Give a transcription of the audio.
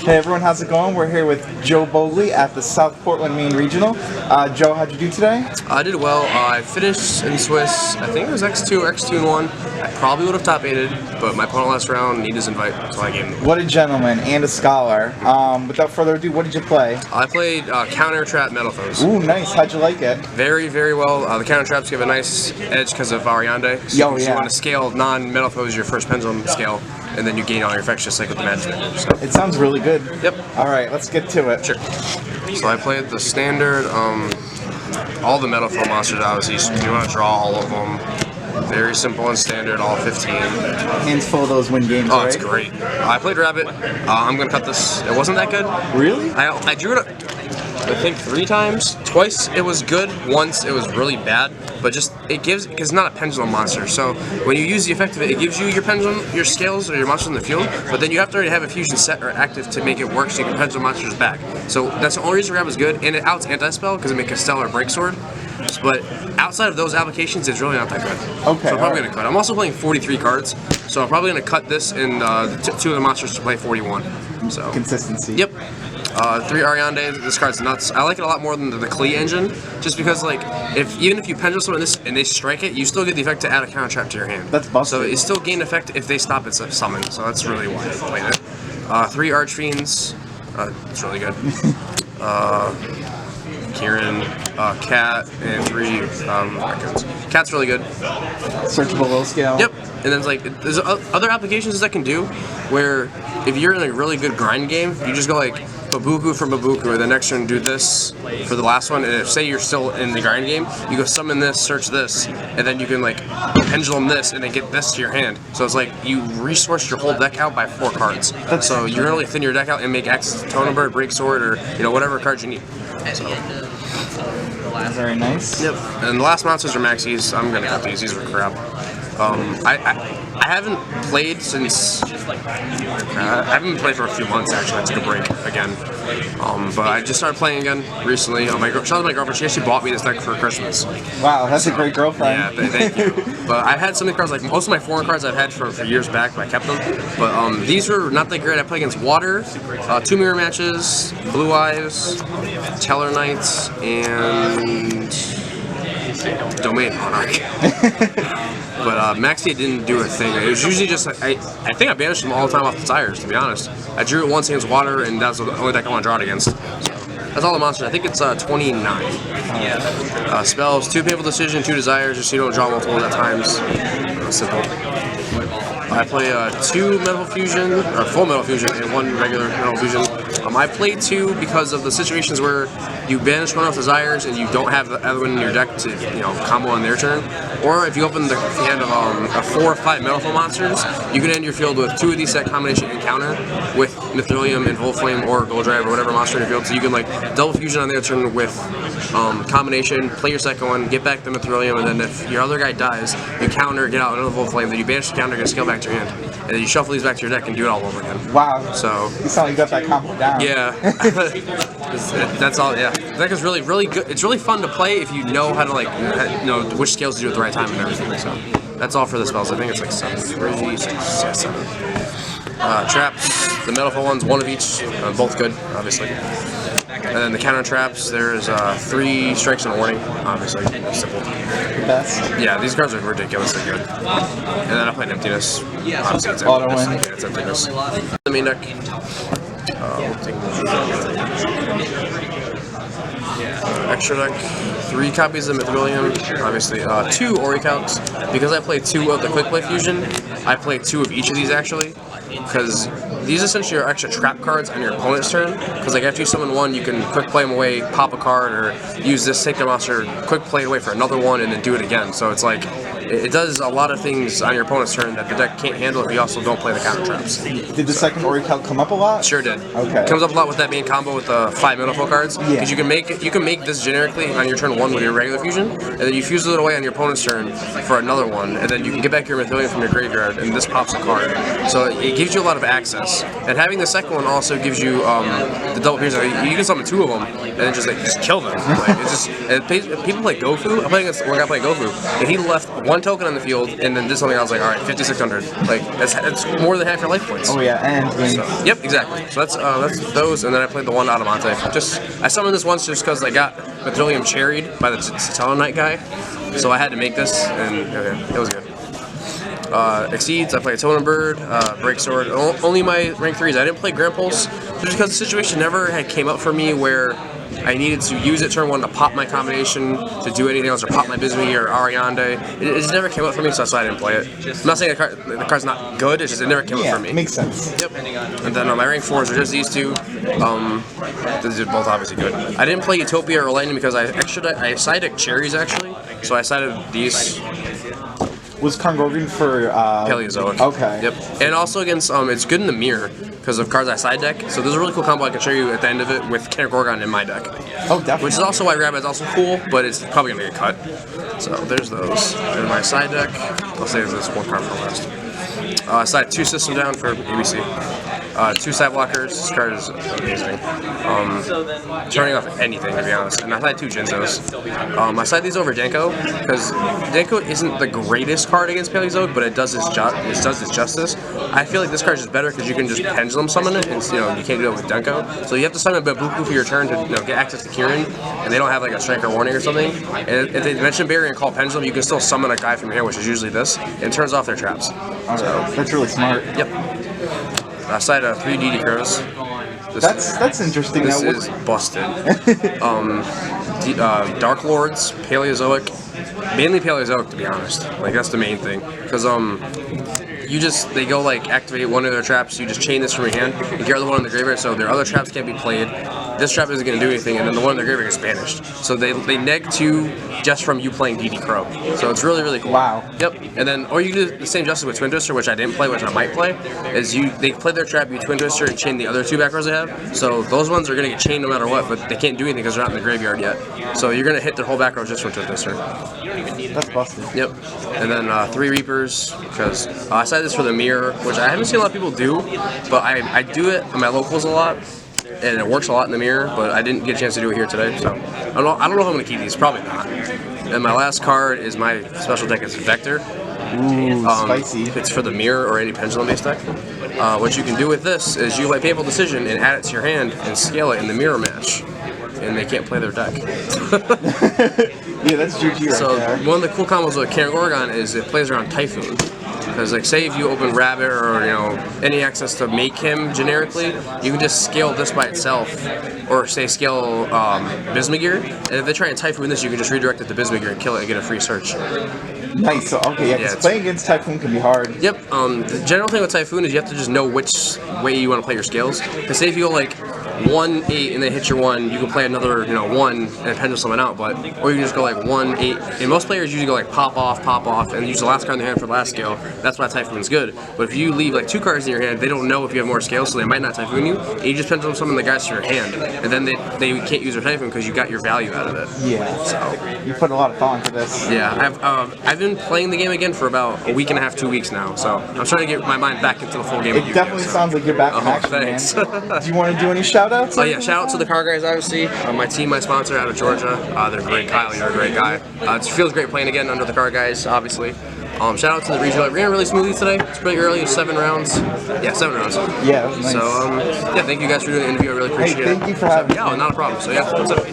Hey everyone, how's it going? We're here with Joe Bogley at the South Portland, Maine Regional. Joe, how'd you do today? I did well. I finished in Swiss. I think it was X2 or X2 and 1. I probably would have top 8'd, but my opponent last round needed his invite, so I gave him. What a gentleman and a scholar. Without further ado, what did you play? I played Counter Trap Metal Foes. Ooh, nice. How'd you like it? Very, very well. The counter traps give a nice edge because of Ariande. So Yo, you yeah. want to scale non-metal foes your first pendulum scale, and then you gain all your effects just like with the magic. So. It sounds really good. Yep. All right, let's get to it. Sure. So I played the standard, all the metal foe monsters obviously, so you want to draw all of them. Very simple and standard, all 15. Hands full of those win games, Oh, right? it's great. I played Rabbit. I'm going to cut this. It wasn't that good. Really? I drew it, I think 3 times. Twice it was good, once it was really bad. But just, because it's not a pendulum monster. So when you use the effect of it, it gives you your pendulum, your scales, or your monsters in the field. But then you have to already have a fusion set or active to make it work so you can pendulum monsters back. So that's the only reason Rabbit is good. And it outs anti-spell because it makes a stellar break sword. But outside of those applications, it's really not that good. Okay. So I'm probably going to cut. I'm also playing 43 cards, so I'm probably going to cut this and 2 of the monsters to play 41. So Consistency. Yep. 3 Ariande. This card's nuts. I like it a lot more than the Klee engine, just because like even if you pendulum summon this and they strike it, you still get the effect to add a counter trap to your hand. That's busted. So it still gain effect if they stop its summon. So that's really why I played it. 3 Archfiends. It's really good. Kieran, Cat, and 3 Raccoons. Cat's really good. Searchable little scale. Yep. And then there's other applications that can do where if you're in a really good grind game, you just go like Babuku from Babuku, and the next turn do this for the last one. And if say you're still in the grind game, you go summon this, search this, and then you can like pendulum this and then get this to your hand. So it's like you resourced your whole deck out by 4 cards. So you really thin your deck out and make access to Totem Bird, Break Sword, or whatever cards you need. So. Very nice. Yep. And the last monsters are Maxis. I'm gonna cut these. These are crap. I haven't played since I haven't played for a few months actually. I took a break again. But I just started playing again recently. Shout out to my girlfriend. She actually bought me this deck for Christmas. Wow, that's a great girlfriend. Yeah, thank you. But I've had some of the cards, like most of my foreign cards I've had for years back, but I kept them. But these were not that great. I played against Water, 2 mirror matches, Blue Eyes, Teller Knights, and Domain Monarch. But Maxi didn't do a thing. It was usually just, I think I banished them all the time off the tires, to be honest. I drew it once against Water, and that's the only deck I want to draw it against. So, that's all the monsters. I think it's 29. Spells, 2 Painful Decision, 2 Desires, just so you don't draw multiple at times. Simple. I play 2 Metal Fusion, or full Metal Fusion, and 1 regular Metal Fusion. I played 2 because of the situations where you banish one of Desires and you don't have the other one in your deck to combo on their turn. Or if you open the hand of 4 or 5 Metal Foe monsters, you can end your field with 2 of these set combination encounter with Mithrilium and Volflame or Gold Drive or whatever monster in your field. So you can like double fusion on their turn with combination, play your second one, get back the Mithrilium, and then if your other guy dies, you counter, get out another Volflame, then you banish the counter, get a scale back to your hand. And then you shuffle these back to your deck and do it all over again. Wow. So you sound like you got that combo down. Yeah. That's all. Yeah, the deck is really, really good. It's really fun to play if you know how to know which scales to do at the right time and everything. So that's all for the spells. I think it's like 7. 3, 6, 7. Traps. The Metal Foe ones, 1 of each. Both good, obviously. And then the counter traps. There's 3 strikes and a warning. Obviously, simple. The best. Yeah, these cards are ridiculously good. And then I played Emptiness. Obviously, it's Auto Emptiness. win. Yeah, it's Emptiness. The main deck. We'll take extra deck, 3 copies of Mithrilium, obviously 2 Oricalcs. Because I play 2 of the Quick Play Fusion, I play 2 of each of these actually. Because these essentially are extra trap cards on your opponent's turn. Because like after you summon one, you can quick play them away, pop a card, or use this take the monster, quick play it away for another one, and then do it again. So it's like it does a lot of things on your opponent's turn that the deck can't handle if you also don't play the counter traps. Did the second Oricalc come up a lot? Sure did. Okay. It comes up a lot with that main combo with the 5 Metal Foe cards. Yeah. Because you can make this generically on your turn 1 with your regular fusion, and then you fuse it away on your opponent's turn for another one, and then you can get back your Mithrilium from your graveyard, and this pops a card. So it gives you a lot of access. And having the second one also gives you the double piercing. You can summon 2 of them and then just kill them. Like, it's just people play Gofu. I played against one guy playing Gofu, and he left 1 one token on the field, and then did something. I was like, all right, 5,600. Like that's more than half your life points. Oh yeah, and games. So, yep, exactly. So that's those, and then I played the one Adamante. I summoned this once just because I got Mathilium cherried by the Teller Knight guy, so I had to make this, and it was good. Exceeds, I played Totem Bird, Break Sword. Only my rank 3s. I didn't play Grand Pulse just because the situation never had came up for me where I needed to use it turn 1 to pop my combination, to do anything else, or pop my Bismuth or Ariande. It just never came up for me, so that's why I didn't play it. I'm not saying the card's not good, it's just it never came up for me. Makes sense. Yep. And then my rank 4s are just these two. These are both obviously good. I didn't play Utopia or Lightning because I sided cherries actually, so I sided these. Was Kongorgan for Paleozoic. Okay. Yep. And also against it's good in the mirror because of cards I side deck. So there's a really cool combo I can show you at the end of it with Kongorgan in my deck. Oh, definitely. Which is also why Rabbids also cool, but it's probably gonna get cut. So there's those. In my side deck, I'll save this one card for last. I side 2 system down for ABC. 2 side blockers. This card is amazing. Turning off anything, to be honest. And I side 2 Jinzos. I side these over Denko because Denko isn't the greatest card against Paleozoic, but it does its justice. I feel like this card is just better because you can just pendulum summon it, and you can't do it with Denko. So you have to summon Babuku for your turn to get access to Kieran, and they don't have like a strike or warning or something. And if they mention barrier and call pendulum, you can still summon a guy from here, which is usually this, and it turns off their traps. So that's really smart. Yep. I side 3 DD Crows. That's interesting. This is busted. Dark Lords, Paleozoic, mainly Paleozoic to be honest. Like that's the main thing, because they go like activate one of their traps. You just chain this from your hand and get the other one in the graveyard, so their other traps can't be played. This trap isn't going to do anything, and then the one in the graveyard is banished. So they neg 2 just from you playing DD Crow. So it's really, really cool. Wow. Yep. And then, or you can do the same justice with Twin Twister, which I didn't play, which I might play, is they play their trap, you Twin Twister, and chain the other 2 back rows they have. So those ones are going to get chained no matter what, but they can't do anything because they're not in the graveyard yet. So you're going to hit their whole back row just from Twin Twister. That's busted. Yep. And then 3 Reapers, because I side this for the mirror, which I haven't seen a lot of people do, but I do it in my locals a lot. And it works a lot in the mirror, but I didn't get a chance to do it here today, so I don't know if I'm going to keep these. Probably not. And my last card is my special deck is Vector. Ooh, spicy. It's for the mirror or any pendulum-based deck. What you can do with this is you play Papal Decision and add it to your hand and scale it in the mirror match. And they can't play their deck. Yeah, that's GG right there. One of the cool combos with Kongorgan is it plays around Typhoon. Because like say if you open Rabbit or any access to make him generically, you can just scale this by itself, or say scale Bismugear, and if they try and Typhoon this, you can just redirect it to Bismugear and kill it and get a free search. Nice. So, okay, yeah, because playing against Typhoon can be hard. Yep. The general thing with Typhoon is you have to just know which way you want to play your scales. Because say if you go like 1-8 and then hit your 1, you can play another 1 and pendulum someone out, or you can just go like 1-8. And most players usually go like pop off, and use the last card in their hand for the last scale. That's why Typhoon's good. But if you leave like 2 cards in your hand, they don't know if you have more scales, so they might not Typhoon you. And you just pendulum summon the guys to your hand, and then they can't use their Typhoon because you got your value out of it. Yeah. So you put a lot of thought into this. Yeah. I've been playing the game again for about a week and a half, 2 weeks now. So I'm trying to get my mind back into the full game. It definitely sounds like you're back in action, thanks. man. Do you want to do any shout-outs? Oh yeah, shout out to the car guys, obviously. My team, my sponsor out of Georgia. They're great. Kyle, you're a great guy. It feels great playing again under the car guys, obviously. Shout out to the regional. We ran really smoothly today. It's pretty early. It was 7 rounds. Yeah, 7 rounds. Yeah, that was nice. So, yeah, thank you guys for doing the interview. I really appreciate it. Thank you for having me. Yeah, not a problem. So, yeah, what's up?